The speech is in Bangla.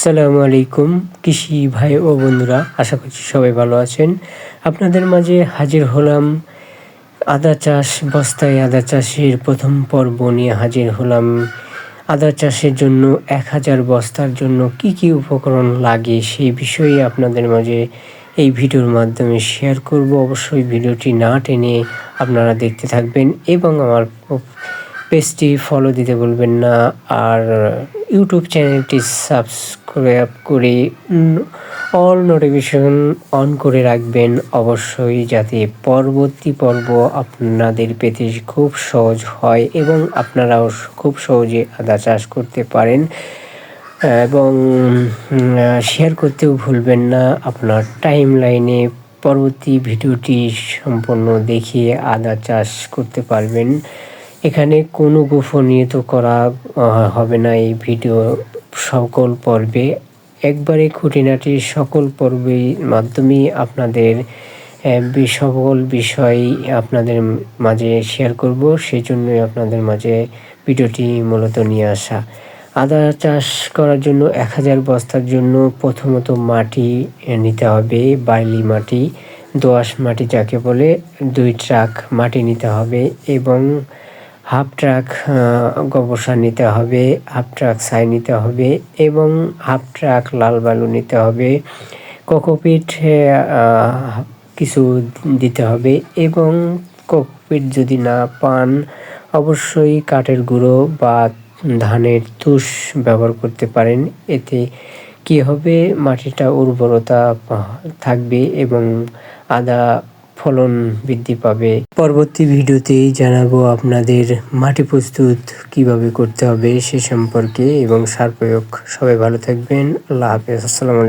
আসসালামু আলাইকুম কৃষি ভাই ও বন্ধুরা, আশা করছি সবাই ভালো আছেন। আপনাদের মাঝে হাজির হলাম আদা চাষ, বস্তায় আদা চাষের প্রথম পর্ব নিয়ে হাজির হলাম। আদা চাষের জন্য 1000 বস্তার জন্য কি কি উপকরণ লাগে সেই বিষয়ে আপনাদের মাঝে এই ভিডিওর মাধ্যমে শেয়ার করব। অবশ্যই ভিডিওটি না টেনে আপনারা দেখতে থাকবেন এবং আমার পেজটি ফলো দিতে ভুলবেন না। আর ইউটিউব চ্যানেলটি সাবস্ক্রাইব করে অল নোটিফিকেশন অন করে রাখবেন অবশ্যই, যাতে পরবর্তী পর্ব আপনাদের পেতে খুব সহজ হয় এবং আপনারাও খুব সহজে আদা চাষ করতে পারেন। এবং শেয়ার করতেও ভুলবেন না। আপনার টাইম লাইনে পরবর্তী ভিডিওটি সম্পূর্ণ দেখিয়ে আদা চাষ করতে পারবেন। এখানে কোনো গোপনীয়ত করা হবে না। এই ভিডিও সকল পর্বে একবারে খুঁটিনাটি সকল পর্বের মাধ্যমেই আপনাদের সকল বিষয় আপনাদের মাঝে শেয়ার করব। সেই জন্যই আপনাদের মাঝে ভিডিওটি মূলত নিয়ে আসা। আদা চাষ করার জন্য 1000 বস্তার জন্য প্রথমত মাটি নিতে হবে, বালি মাটি, দোআঁশ মাটি যাকে বলে। 2 ট্রাক মাটি নিতে হবে এবং হাফ ট্রাক গোবর সার নিতে হবে, হাফ ট্রাক ছাই নিতে হবে এবং হাফ ট্রাক লাল বালু নিতে হবে। কোকোপিট কিছু দিতে হবে এবং কোকোপিট যদি না পান অবশ্যই কাঠের গুঁড়ো বা ধানের তুষ ব্যবহার করতে পারেন। এতে কি হবে, মাটিটা উর্বরতা থাকবে এবং আদা ফলন বৃদ্ধি পাবে। পরবর্তী ভিডিওতেই জানাবো আপনাদের মাটি প্রস্তুত কিভাবে করতে হবে সে সম্পর্কে এবং সার প্রয়োগ। সবাই ভালো থাকবেন। আল্লাহ হাফেজ। আসসালামু আলাইকুম।